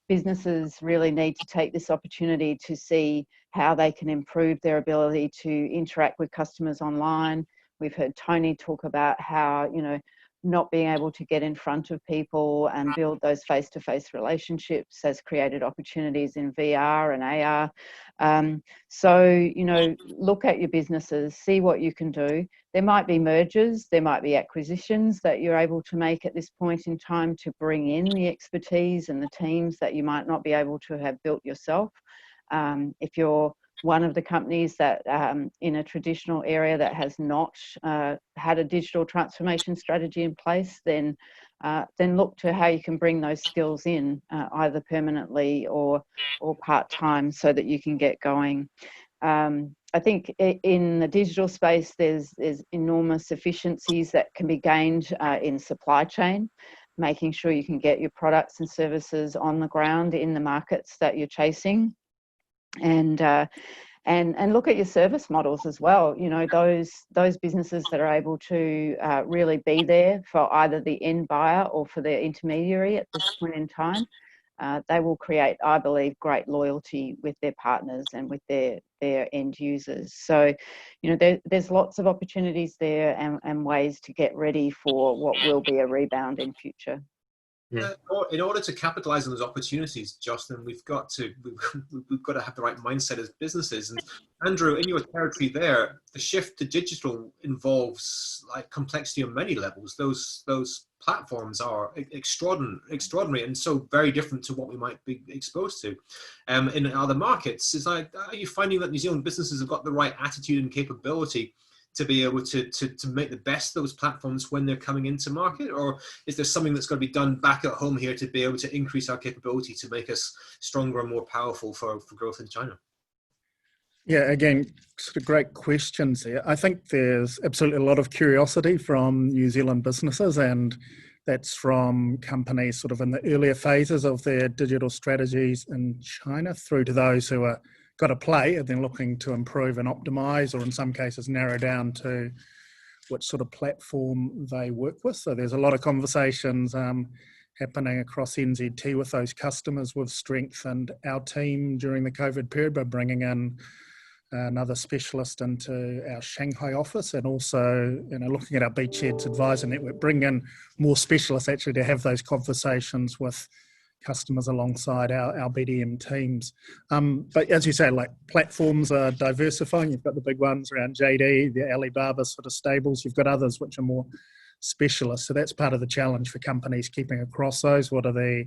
businesses really need to take this opportunity to see how they can improve their ability to interact with customers online. We've heard Tony talk about how, not being able to get in front of people and build those face-to-face relationships has created opportunities in VR and AR. So, look at your businesses, see what you can do. There might be mergers, there might be acquisitions that you're able to make at this point in time to bring in the expertise and the teams that you might not be able to have built yourself. If you're one of the companies that in a traditional area that has not had a digital transformation strategy in place, then look to how you can bring those skills in either permanently or part-time so that you can get going. I think in the digital space, there's enormous efficiencies that can be gained in supply chain, making sure you can get your products and services on the ground in the markets that you're chasing. And look at your service models as well. Those businesses that are able to really be there for either the end buyer or for their intermediary at this point in time, they will create, I believe, great loyalty with their partners and with their end users. So, there's lots of opportunities there and ways to get ready for what will be a rebound in future. In order to capitalize on those opportunities, Jocelyn, we've got to have the right mindset as businesses. And Andrew, in your territory there, the shift to digital involves complexity on many levels. Those platforms are extraordinary and so very different to what we might be exposed to in other markets. Are you finding that New Zealand businesses have got the right attitude and capability to be able to make the best of those platforms when they're coming into market? Or is there something that's got to be done back at home here to be able to increase our capability to make us stronger and more powerful for growth in China? Yeah, again, sort of great questions there. I think there's absolutely a lot of curiosity from New Zealand businesses, and that's from companies sort of in the earlier phases of their digital strategies in China through to those who are got a play and then looking to improve and optimize, or in some cases narrow down to which sort of platform they work with. So there's a lot of conversations happening across NZT with those customers. We've strengthened our team during the COVID period by bringing in another specialist into our Shanghai office, and also, looking at our Beachheads Advisor Network, bring in more specialists actually to have those conversations with customers alongside our BDM teams. But as you say, like, platforms are diversifying. You've got the big ones around JD, the Alibaba sort of stables. You've got others which are more specialist. So that's part of the challenge for companies, keeping across those. What are the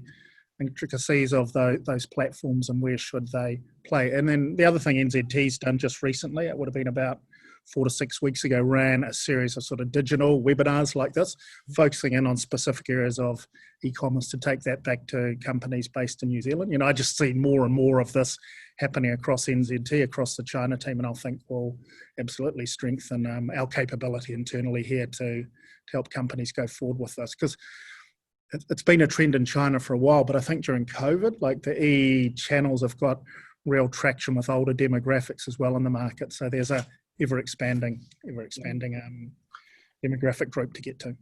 intricacies of those platforms and where should they play? And then the other thing NZT's done just recently, it would have been about 4 to 6 weeks ago, ran a series of sort of digital webinars like this, focusing in on specific areas of e-commerce to take that back to companies based in New Zealand. I just see more and more of this happening across NZT, across the China team, and I think will absolutely strengthen our capability internally here to help companies go forward with this. Because it's been a trend in China for a while, but I think during COVID, like, the e-channels have got real traction with older demographics as well in the market. So there's a ever expanding demographic group to get to.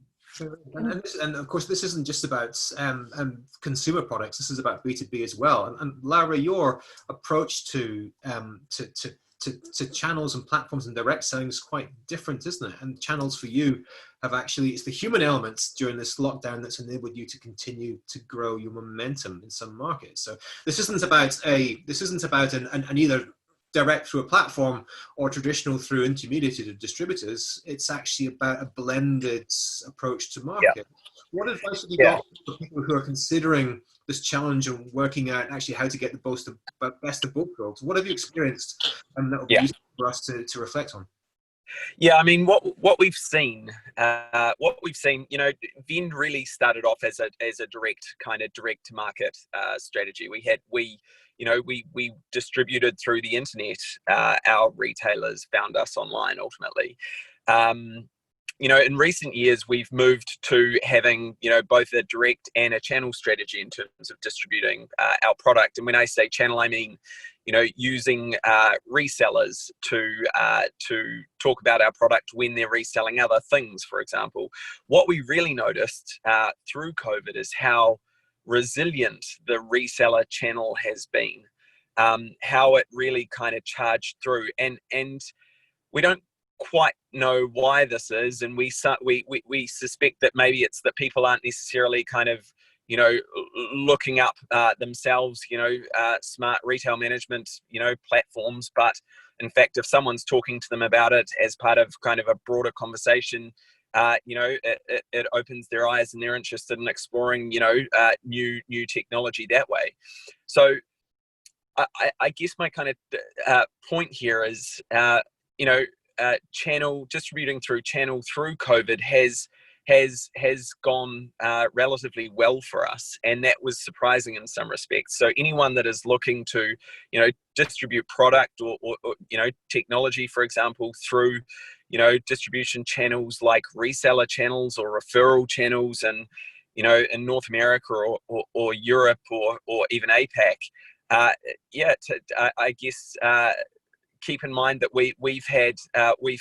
And of course, this isn't just about consumer products. This is about B2B as well. And Lara, your approach to channels and platforms and direct selling is quite different, isn't it? And channels for you have actually, it's the human elements during this lockdown that's enabled you to continue to grow your momentum in some markets. So this isn't about an either direct through a platform or traditional through intermediated distributors. It's actually about a blended approach to market. Yeah. What advice have you got for people who are considering this challenge and working out actually how to get the best of both worlds? What have you experienced that will be useful for us to reflect on? Yeah, I mean, what we've seen, Vend really started off as a direct to market strategy. We distributed through the internet. Our retailers found us online ultimately. In recent years, we've moved to having, both a direct and a channel strategy in terms of distributing our product. And when I say channel, I mean, using resellers to talk about our product when they're reselling other things, for example. What we really noticed through COVID is how resilient the reseller channel has been, how it really kind of charged through. And we don't quite know why this is, and we suspect that maybe it's that people aren't necessarily kind of looking up themselves smart retail management platforms, but in fact, if someone's talking to them about it as part of kind of a broader conversation, it opens their eyes and they're interested in exploring new technology that way. So I guess my kind of point here is channel distributing through channel through COVID has gone relatively well for us, and that was surprising in some respects. So anyone that is looking to distribute product or technology, for example, through distribution channels like reseller channels or referral channels, and in North America or Europe or even APAC, I guess keep in mind that we've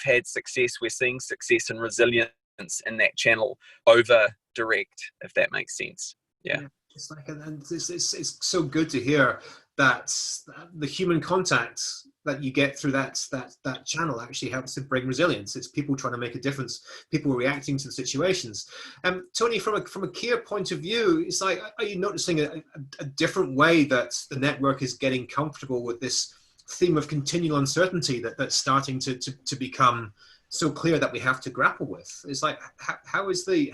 had success. We're seeing success and resilience in that channel over direct, if that makes sense. Yeah. It's like, and it's so good to hear that the human contact that you get through that channel actually helps to bring resilience. It's people trying to make a difference, people reacting to the situations. Tony, from a Kia point of view, it's like, are you noticing a different way that the network is getting comfortable with this theme of continual uncertainty that's starting to become so clear that we have to grapple with? It's like, how is the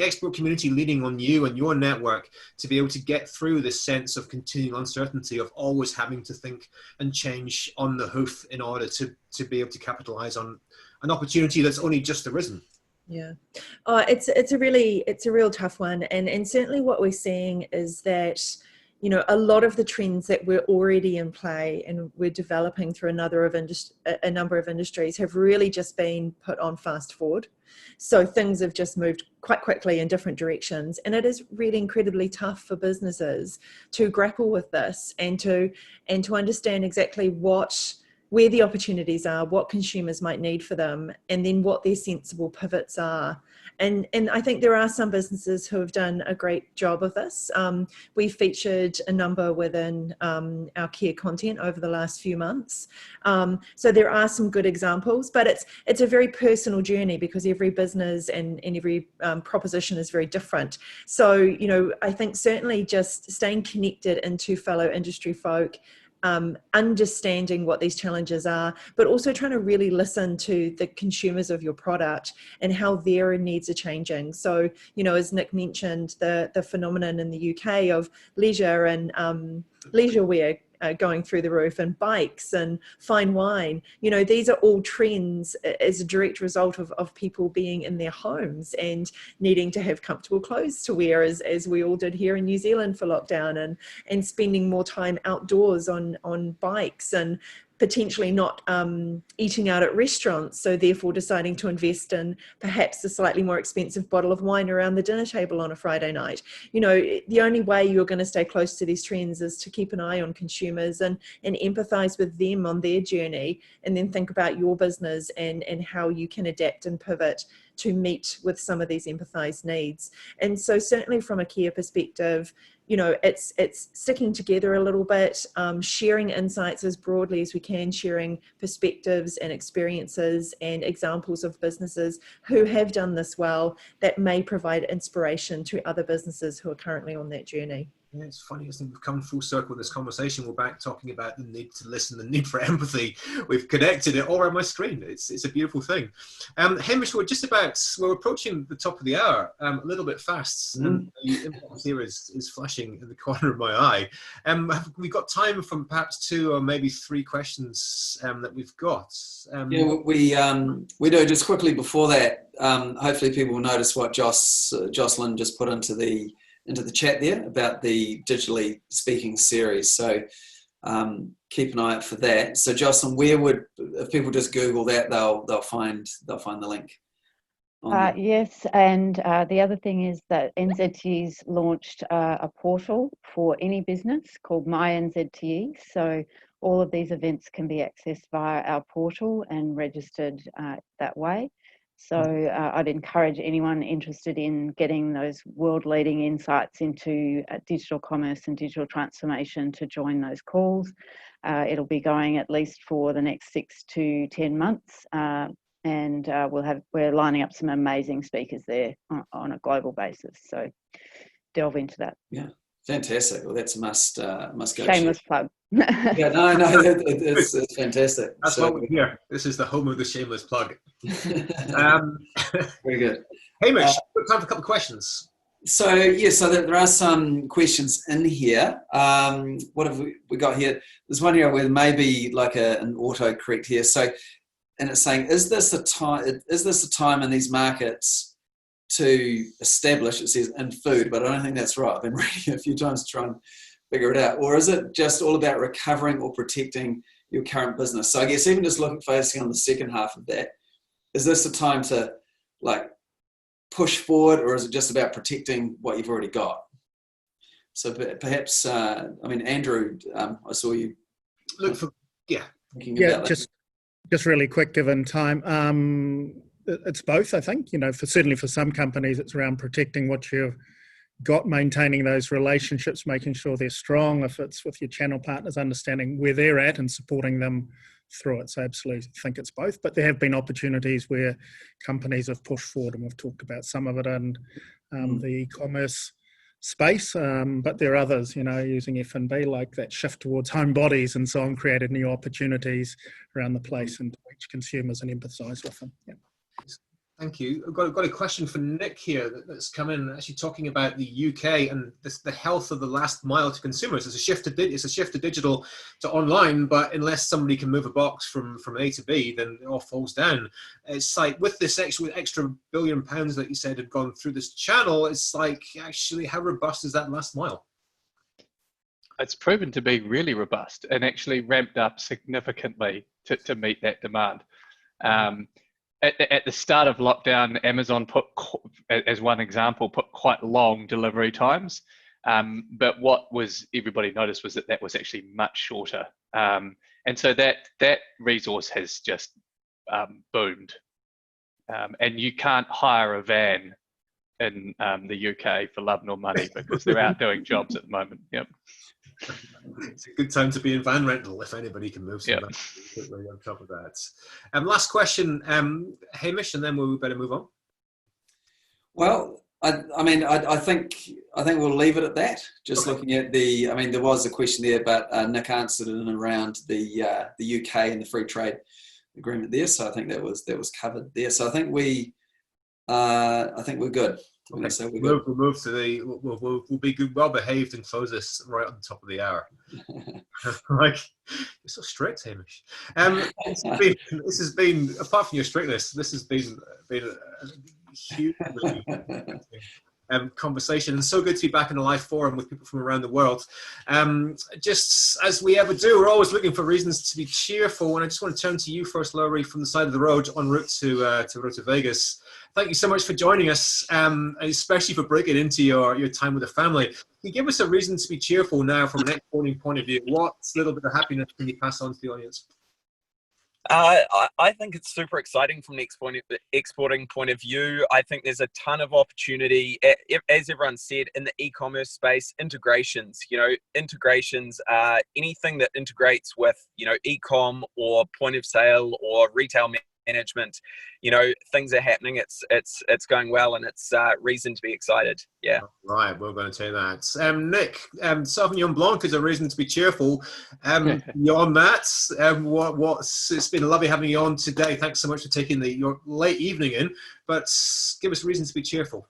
export community leaning on you and your network to be able to get through this sense of continual uncertainty, of always having to think and change on the hoof in order to be able to capitalize on an opportunity that's only just arisen? Yeah, it's a real tough one, and certainly what we're seeing is that you know, a lot of the trends that were already in play and we're developing through a number of industries have really just been put on fast forward. So things have just moved quite quickly in different directions, and it is really incredibly tough for businesses to grapple with this and to understand exactly where the opportunities are, what consumers might need for them, and then what their sensible pivots are. And I think there are some businesses who have done a great job of this. We featured a number within our care content over the last few months. So there are some good examples, but it's a very personal journey because every business and every proposition is very different. So, you know, I think certainly just staying connected into fellow industry folk, understanding what these challenges are, but also trying to really listen to the consumers of your product and how their needs are changing. So, you know, as Nick mentioned, the phenomenon in the UK of leisure and leisure wear going through the roof, and bikes and fine wine, you know, these are all trends as a direct result of people being in their homes and needing to have comfortable clothes to wear, as we all did here in New Zealand for lockdown, and spending more time outdoors on bikes, and potentially not eating out at restaurants, so therefore deciding to invest in perhaps a slightly more expensive bottle of wine around the dinner table on a Friday night. You know, the only way you're going to stay close to these trends is to keep an eye on consumers and empathize with them on their journey, and then think about your business and how you can adapt and pivot to meet with some of these empathized needs. And so certainly from a care perspective, you know, it's sticking together a little bit, sharing insights as broadly as we can, sharing perspectives and experiences and examples of businesses who have done this well that may provide inspiration to other businesses who are currently on that journey. Yeah, it's funny, isn't it? We've come full circle in this conversation. We're back talking about the need to listen, the need for empathy. We've connected it all around my screen. It's a beautiful thing. Hamish, we're approaching the top of the hour, a little bit fast, and the inbox here is flashing in the corner of my eye. Have we got time for perhaps 2 or maybe 3 questions that we've got? Yeah, we do. Just quickly before that, hopefully people will notice what Jocelyn just put into the chat there about the digitally speaking series. So keep an eye out for that. So Jocelyn, if people just Google that, they'll find the link. Yes, and the other thing is that NZTE's launched a portal for any business called My NZTE. So all of these events can be accessed via our portal and registered that way. So I'd encourage anyone interested in getting those world-leading insights into digital commerce and digital transformation to join those calls. It'll be going at least for the next 6 to 10 months, and we're lining up some amazing speakers there on a global basis. So delve into that. Yeah, fantastic. Well, that's a must go. Shameless plug. Yeah, no, it's fantastic. That's what we're here. This is the home of the shameless plug. Very good. Hamish, we've time for a couple of questions. So there are some questions in here. What have we got here? There's one here where maybe like an autocorrect here. So, and it's saying, is this a time in these markets to establish, it says in food, but I don't think that's right. I've been reading it a few times to try and figure it out. Or is it just all about recovering or protecting your current business? So I guess even just focusing on the second half of that, is this a time to like push forward, or is it just about protecting what you've already got? So perhaps, Andrew, I saw you. Just really quick, given time. It's both, I think. You know, certainly for some companies, it's around protecting what you've got, maintaining those relationships, making sure they're strong. If it's with your channel partners, understanding where they're at and supporting them through it. So absolutely think it's both. But there have been opportunities where companies have pushed forward, and we've talked about some of it in the e-commerce space. But there are others, you know, using F&B, like that shift towards home bodies and so on, created new opportunities around the place and to reach consumers and empathise with them. Yeah. Thank you. I've got a question for Nick here that's come in, actually talking about the UK and the health of the last mile to consumers. It's a shift to digital to online, but unless somebody can move a box from A to B, then it all falls down. It's like with this extra £1 billion that you said had gone through this channel, it's like, actually, how robust is that last mile? It's proven to be really robust and actually ramped up significantly to meet that demand. At the start of lockdown, Amazon put, as one example, put quite long delivery times. But what was everybody noticed was that was actually much shorter. And so that resource has just boomed. And you can't hire a van in the UK for love nor money because they're out doing jobs at the moment. Yep. It's a good time to be in van rental if anybody can move some quickly on top of that. Last question, Hamish, and then we better move on. Well, I think we'll leave it at that. Just looking at there was a question there, but Nick answered it in around the UK and the free trade agreement there. So I think that was covered there. So I think we're good. Okay. So we'll move to we'll be good, well behaved and close this right on top of the hour. Like, you're so strict, Hamish. This has been apart from your strictness, this has been a huge conversation, and so good to be back in a live forum with people from around the world. Just as we ever do, we're always looking for reasons to be cheerful, and I just want to turn to you first, Laurie, from the side of the road en route to Vegas. Thank you so much for joining us, and especially for breaking into your time with the family. Can you give us a reason to be cheerful now from an exporting point of view? What little bit of happiness can you pass on to the audience? I think it's super exciting from the exporting point of view. I think there's a ton of opportunity, as everyone said, in the e-commerce space. Integrations, anything that integrates with, e-com or point of sale or retail management, things are happening. It's going well, and it's reason to be excited. Yeah. Right, we're going to say that. Nick, Sauvignon Blanc is a reason to be cheerful. Beyond that, it's been lovely having you on today. Thanks so much for taking your late evening in, but give us reasons to be cheerful.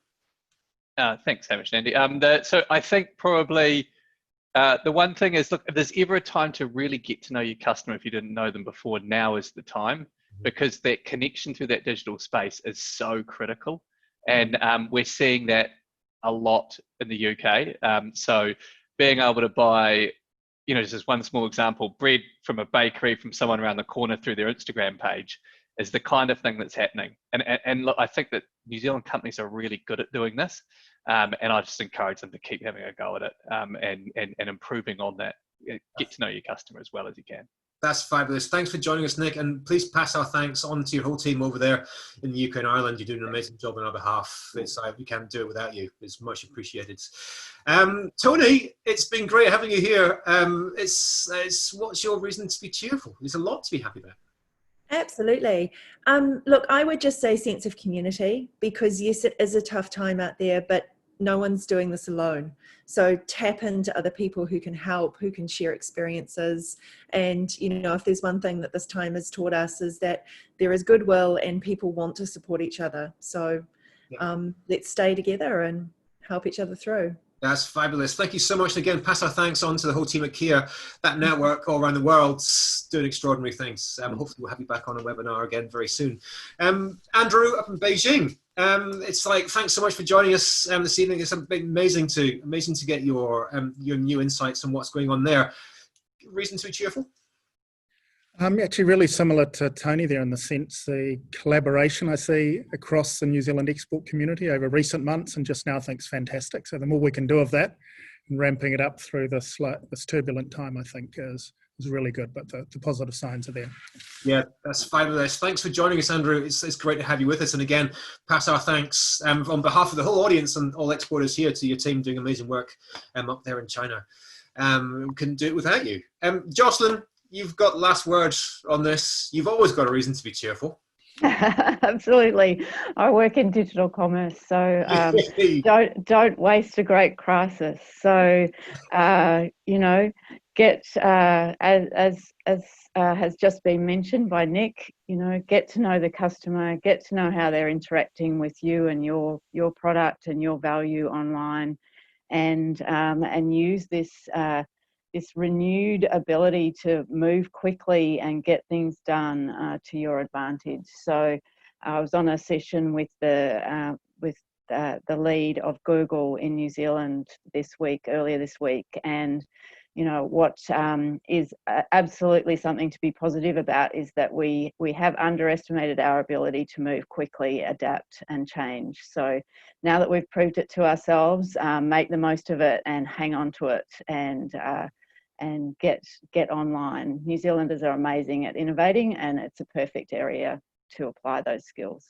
Thanks, Hamish and Andy. So I think probably the one thing is, look, if there's ever a time to really get to know your customer if you didn't know them before, now is the time. Because that connection through that digital space is so critical. And we're seeing that a lot in the UK. So being able to buy, just as one small example, bread from a bakery from someone around the corner through their Instagram page is the kind of thing that's happening. And look, I think that New Zealand companies are really good at doing this. And I just encourage them to keep having a go at it and improving on that. Get to know your customer as well as you can. That's fabulous. Thanks for joining us, Nick, and please pass our thanks on to your whole team over there in the UK and Ireland. You're doing an amazing job on our behalf. We can't do it without you. It's much appreciated. Tony, it's been great having you here. What's your reason to be cheerful? There's a lot to be happy about. Absolutely. Look, I would just say sense of community, because yes, it is a tough time out there, but no one's doing this alone. So tap into other people who can help, who can share experiences. And, if there's one thing that this time has taught us is that there is goodwill and people want to support each other. So let's stay together and help each other through. That's fabulous. Thank you so much. Again, pass our thanks on to the whole team at Kia, that network all around the world doing extraordinary things. Hopefully we'll have you back on a webinar again very soon. Andrew up in Beijing. It's like, thanks so much for joining us this evening. It's been amazing to get your new insights on what's going on there. Reason to be cheerful? Actually really similar to Tony there in the sense the collaboration I see across the New Zealand export community over recent months and just now I think is fantastic. So the more we can do of that and ramping it up through this turbulent time I think is really good, but the positive signs are there. Yeah, that's fabulous. Thanks for joining us, Andrew. It's great to have you with us. And again, pass our thanks on behalf of the whole audience and all exporters here to your team doing amazing work up there in China. We couldn't do it without you. Jocelyn, you've got last word on this. You've always got a reason to be cheerful. Absolutely. I work in digital commerce, so don't waste a great crisis. So, get as has just been mentioned by Nick, get to know the customer, get to know how they're interacting with you and your product and your value online, and use this renewed ability to move quickly and get things done to your advantage. So I was on a session with the lead of Google in New Zealand earlier this week, and what is absolutely something to be positive about is that we have underestimated our ability to move quickly, adapt and change. So now that we've proved it to ourselves, make the most of it and hang on to it, and get online. New Zealanders are amazing at innovating, and it's a perfect area to apply those skills.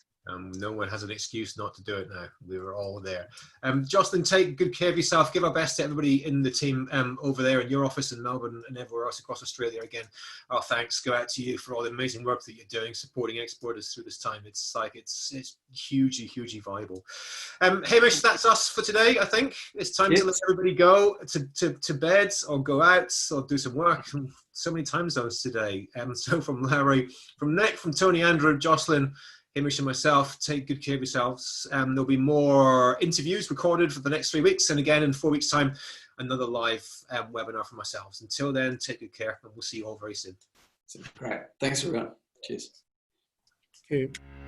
No one has an excuse not to do it now. We were all there. Jocelyn, take good care of yourself. Give our best to everybody in the team over there in your office in Melbourne and everywhere else across Australia. Again, our thanks go out to you for all the amazing work that you're doing, supporting exporters through this time. It's hugely valuable. Hamish, that's us for today. I think it's time to let everybody go to bed or go out or do some work. So many time zones today. So from Larry, from Nick, from Tony, Andrew, Jocelyn, Hamish and myself, take good care of yourselves. There'll be more interviews recorded for the next 3 weeks. And again, in 4 weeks' time, another live webinar for myself. Until then, take good care, and we'll see you all very soon. Great. Thanks, everyone. Cheers. Thank you.